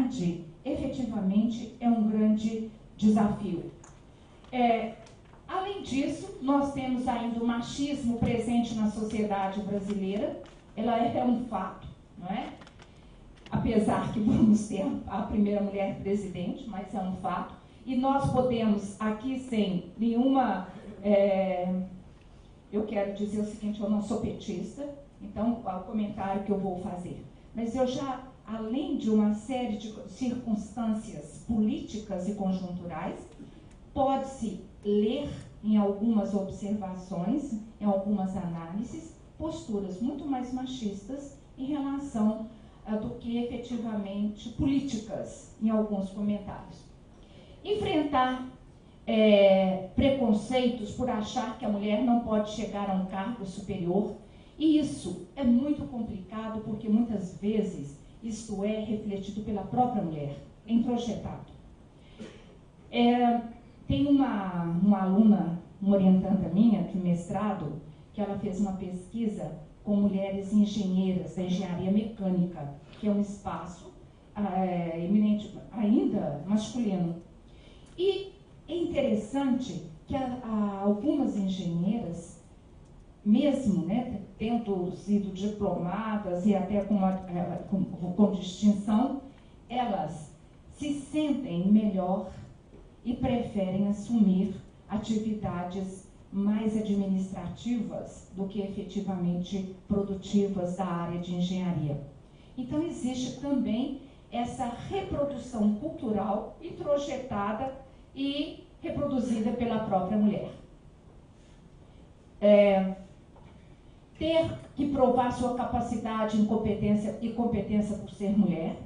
paridade, efetivamente, é um grande desafio. Além disso, nós temos ainda o machismo presente na sociedade brasileira. Ela é um fato, não é? Apesar que vamos ter a primeira mulher presidente, mas é um fato. E nós podemos, aqui sem nenhuma... eu quero dizer o seguinte, eu não sou petista, então é o comentário que eu vou fazer. Mas eu já, além de uma série de circunstâncias políticas e conjunturais, pode-se ler em algumas observações, em algumas análises, posturas muito mais machistas em relação do que efetivamente políticas, em alguns comentários. Enfrentar preconceitos por achar que a mulher não pode chegar a um cargo superior, e isso é muito complicado porque muitas vezes isto é refletido pela própria mulher, introjetado. Tem uma aluna, uma orientanda minha de mestrado, que ela fez uma pesquisa com mulheres engenheiras da engenharia mecânica, que é um espaço eminente, ainda masculino. E é interessante que algumas engenheiras, mesmo, né, tendo sido diplomadas e até com distinção, elas se sentem melhor e preferem assumir atividades mais administrativas do que efetivamente produtivas da área de engenharia. Então existe também essa reprodução cultural introjetada e reproduzida pela própria mulher. Ter que provar sua capacidade e competência por ser mulher,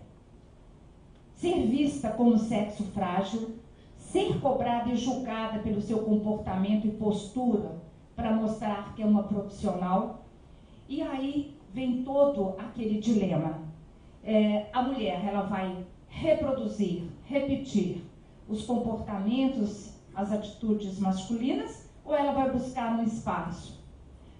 ser vista como sexo frágil, ser cobrada e julgada pelo seu comportamento e postura para mostrar que é uma profissional. E aí vem todo aquele dilema. A mulher, ela vai reproduzir, repetir os comportamentos, as atitudes masculinas, ou ela vai buscar um espaço?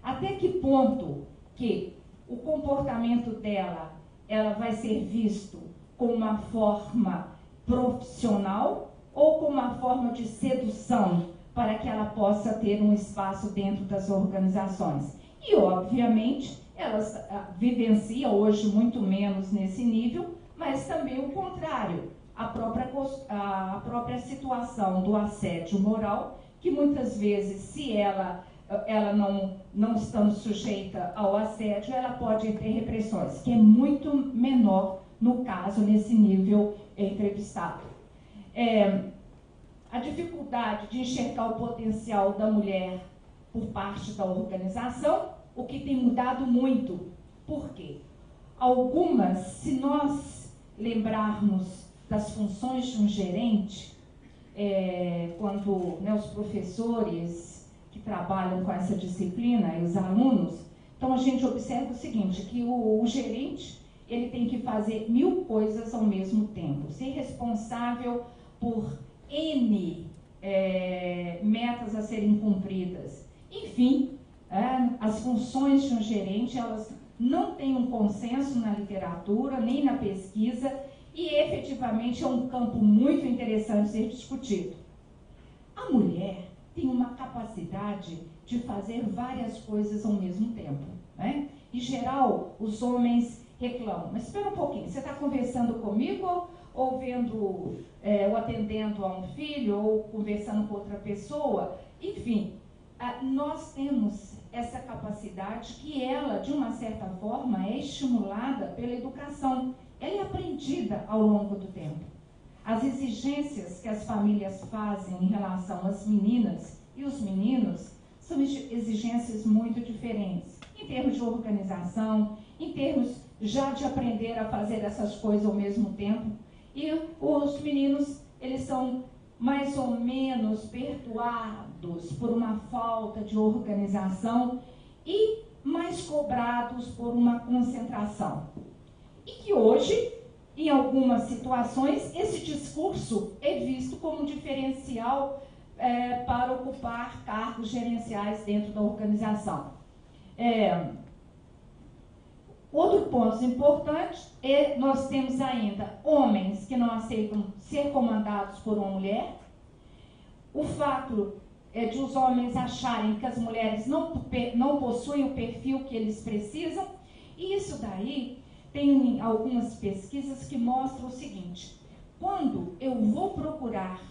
Até que ponto que o comportamento dela, ela vai ser visto como uma forma profissional ou como uma forma de sedução para que ela possa ter um espaço dentro das organizações? E, obviamente, elas vivenciam hoje muito menos nesse nível, mas também o contrário, a própria situação do assédio moral, que muitas vezes, se ela não estando sujeita ao assédio, ela pode ter repressões, que é muito menor no caso, nesse nível entrevistado. A dificuldade de enxergar o potencial da mulher por parte da organização, o que tem mudado muito. Por quê? Algumas, se nós lembrarmos das funções de um gerente, quando os professores que trabalham com essa disciplina e os alunos, então a gente observa o seguinte, que o gerente, ele tem que fazer 1000 coisas ao mesmo tempo, ser responsável por N metas a serem cumpridas. Enfim, as funções de um gerente, elas não têm um consenso na literatura, nem na pesquisa, e efetivamente é um campo muito interessante ser discutido. A mulher tem uma capacidade de fazer várias coisas ao mesmo tempo, né? Em geral, os homens reclamam, mas espera um pouquinho, você está conversando comigo ou vendo, ou atendendo a um filho, ou conversando com outra pessoa? Enfim, nós temos essa capacidade que ela, de uma certa forma, é estimulada pela educação. Ela é aprendida ao longo do tempo. As exigências que as famílias fazem em relação às meninas e os meninos são exigências muito diferentes, em termos de organização, em termos já de aprender a fazer essas coisas ao mesmo tempo. E os meninos, eles são mais ou menos perdoados por uma falta de organização e mais cobrados por uma concentração. E que hoje, em algumas situações, esse discurso é visto como diferencial para ocupar cargos gerenciais dentro da organização. Outro ponto importante é nós temos ainda homens que não aceitam ser comandados por uma mulher. O fato de os homens acharem que as mulheres não possuem o perfil que eles precisam. E isso daí tem algumas pesquisas que mostram o seguinte: quando eu vou procurar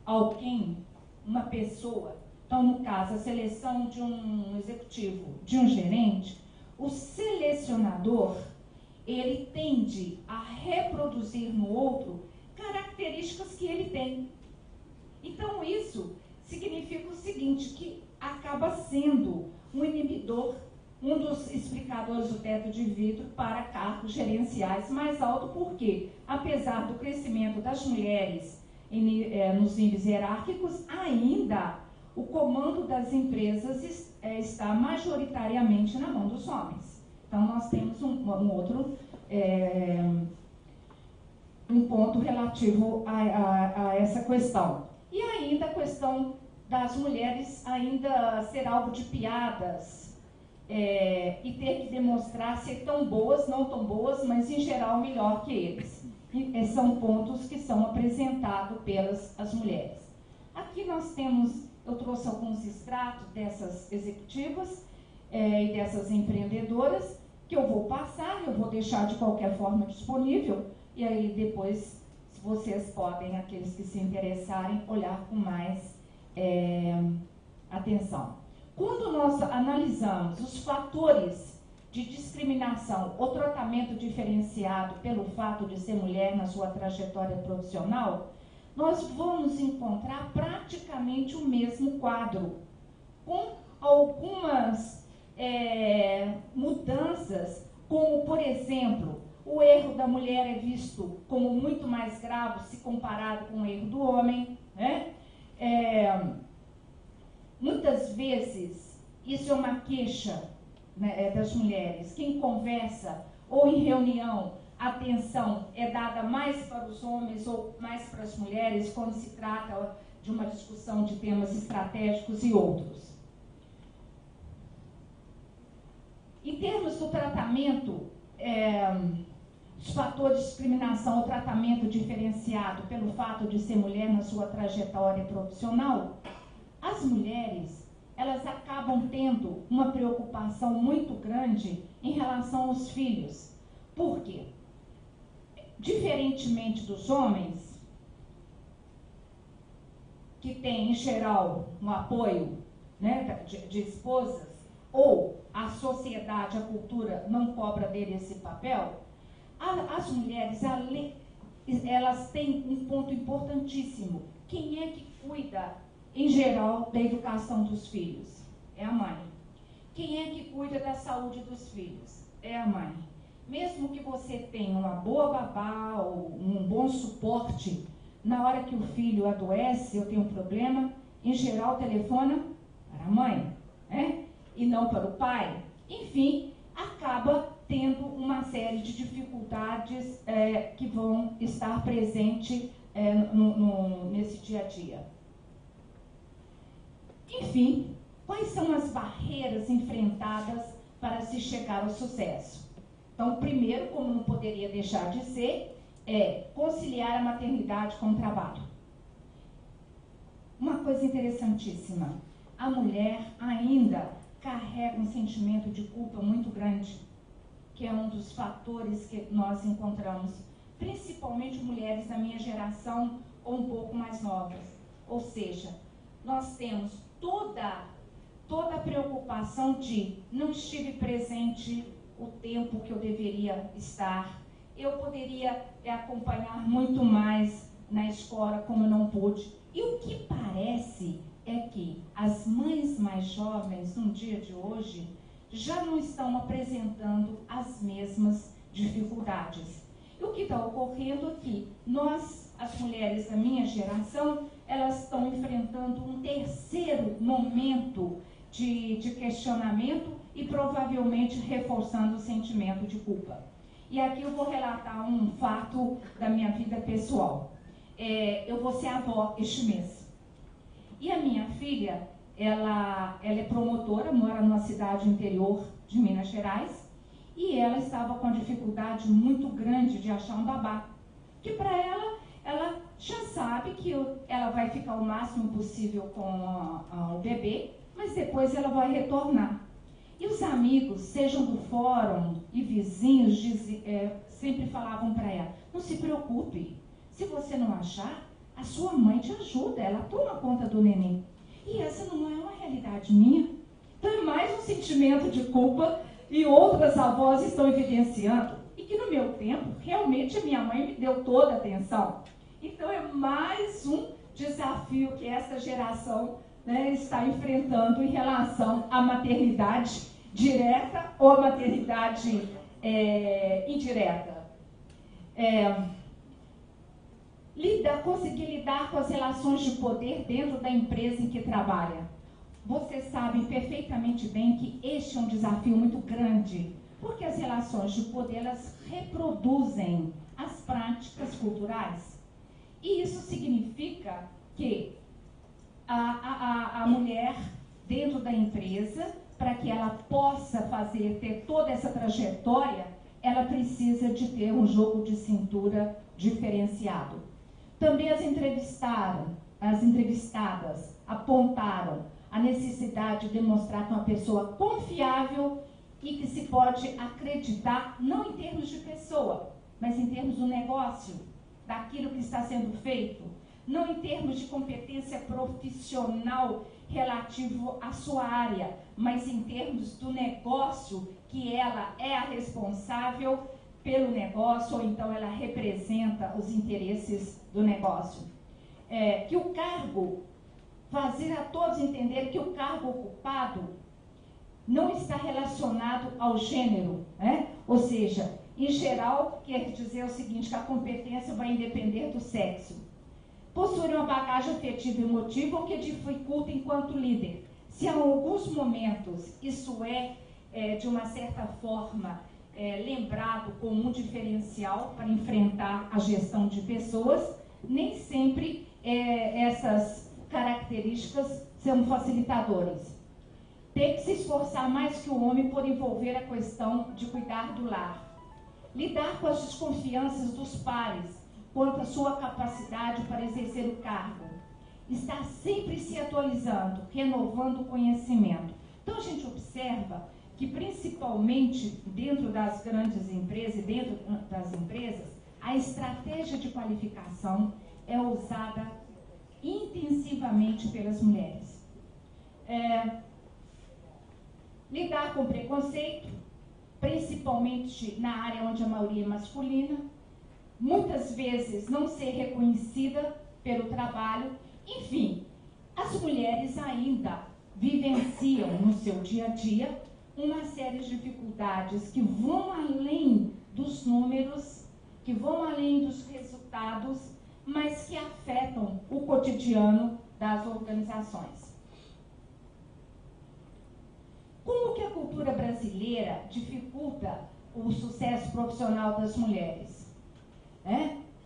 alguém, uma pessoa, então no caso a seleção de um executivo, de um gerente, o selecionador, ele tende a reproduzir no outro características que ele tem. Então isso significa o seguinte, que acaba sendo um inibidor, um dos explicadores do teto de vidro para cargos gerenciais mais alto, porque apesar do crescimento das mulheres nos níveis hierárquicos, ainda o comando das empresas está majoritariamente na mão dos homens. Então nós temos um outro ponto relativo a essa questão. E ainda a questão das mulheres ainda ser alvo de piadas e ter que demonstrar ser tão boas, não tão boas, mas em geral melhor que eles. E são pontos que são apresentados pelas as mulheres. Aqui nós temos, eu trouxe alguns extratos dessas executivas e dessas empreendedoras, que eu vou passar, eu vou deixar de qualquer forma disponível, e aí depois vocês podem, aqueles que se interessarem, olhar com mais atenção. Quando nós analisamos os fatores de discriminação ou tratamento diferenciado pelo fato de ser mulher na sua trajetória profissional, nós vamos encontrar praticamente o mesmo quadro, com algumas mudanças, como, por exemplo, o erro da mulher é visto como muito mais grave se comparado com o erro do homem, né? Muitas vezes, isso é uma queixa, né, das mulheres, que em conversa ou em reunião, a atenção é dada mais para os homens ou mais para as mulheres quando se trata de uma discussão de temas estratégicos e outros. Em termos do tratamento, os fatores de discriminação ou tratamento diferenciado pelo fato de ser mulher na sua trajetória profissional, as mulheres, elas acabam tendo uma preocupação muito grande em relação aos filhos. Por quê? Diferentemente dos homens, que têm, em geral, um apoio, né, de esposas, ou a sociedade, a cultura não cobra dele esse papel, as mulheres, elas têm um ponto importantíssimo. Quem é que cuida, em geral, da educação dos filhos? É a mãe. Quem é que cuida da saúde dos filhos? É a mãe. Mesmo que você tenha uma boa babá ou um bom suporte, na hora que o filho adoece ou tem um problema, em geral telefona para a mãe, né? E não para o pai. Enfim, acaba tendo uma série de dificuldades que vão estar presentes nesse dia a dia. Enfim, quais são as barreiras enfrentadas para se chegar ao sucesso? Então, primeiro, como não poderia deixar de ser, é conciliar a maternidade com o trabalho. Uma coisa interessantíssima, a mulher ainda carrega um sentimento de culpa muito grande, que é um dos fatores que nós encontramos, principalmente mulheres da minha geração ou um pouco mais novas. Ou seja, nós temos toda a preocupação de não estive presente o tempo que eu deveria estar, eu poderia acompanhar muito mais na escola como eu não pude. E o que parece é que as mães mais jovens, no dia de hoje, já não estão apresentando as mesmas dificuldades. E o que está ocorrendo é que nós, as mulheres da minha geração, elas estão enfrentando um terceiro momento de questionamento e provavelmente reforçando o sentimento de culpa. E aqui eu vou relatar um fato da minha vida pessoal. Eu vou ser avó este mês. E a minha filha, ela é promotora, mora numa cidade interior de Minas Gerais, e ela estava com dificuldade muito grande de achar um babá. Que para ela já sabe que ela vai ficar o máximo possível com o bebê, mas depois ela vai retornar. E os amigos, sejam do fórum e vizinhos, sempre falavam para ela, não se preocupe, se você não achar, a sua mãe te ajuda, ela toma conta do neném. E essa não é uma realidade minha. Então é mais um sentimento de culpa e outras avós estão evidenciando. E que no meu tempo, realmente a minha mãe me deu toda a atenção. Então é mais um desafio que essa geração, né, está enfrentando em relação à maternidade direta ou à maternidade indireta. Conseguir lidar com as relações de poder dentro da empresa em que trabalha. Vocês sabem perfeitamente bem que este é um desafio muito grande, porque as relações de poder, elas reproduzem as práticas culturais. E isso significa que a mulher dentro da empresa, para que ela possa ter toda essa trajetória, ela precisa de ter um jogo de cintura diferenciado. Também as entrevistadas apontaram a necessidade de demonstrar que é uma pessoa confiável e que se pode acreditar, não em termos de pessoa, mas em termos do negócio, daquilo que está sendo feito, não em termos de competência profissional relativo à sua área, mas em termos do negócio, que ela é a responsável pelo negócio, ou então ela representa os interesses do negócio. Que o cargo, fazer a todos entenderem que o cargo ocupado não está relacionado ao gênero, né? Ou seja, em geral, quer dizer o seguinte, que a competência vai depender do sexo. Possuir uma bagagem afetiva e emotiva, o que dificulta enquanto líder. Se em alguns momentos isso de uma certa forma, lembrado como um diferencial para enfrentar a gestão de pessoas, nem sempre essas características são facilitadoras. Tem que se esforçar mais que o homem por envolver a questão de cuidar do lar. Lidar com as desconfianças dos pares quanto à sua capacidade para exercer o cargo. Estar sempre se atualizando, renovando o conhecimento. Então a gente observa que principalmente dentro das grandes empresas, a estratégia de qualificação é usada intensivamente pelas mulheres. Lidar com preconceito, principalmente na área onde a maioria é masculina, muitas vezes não ser reconhecida pelo trabalho, enfim, as mulheres ainda vivenciam no seu dia a dia uma série de dificuldades que vão além dos números, que vão além dos resultados, mas que afetam o cotidiano das organizações. Como que a cultura brasileira dificulta o sucesso profissional das mulheres?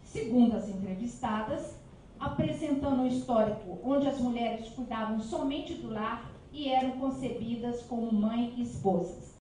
Segundo as entrevistadas, apresentando um histórico onde as mulheres cuidavam somente do lar e eram concebidas como mãe e esposas.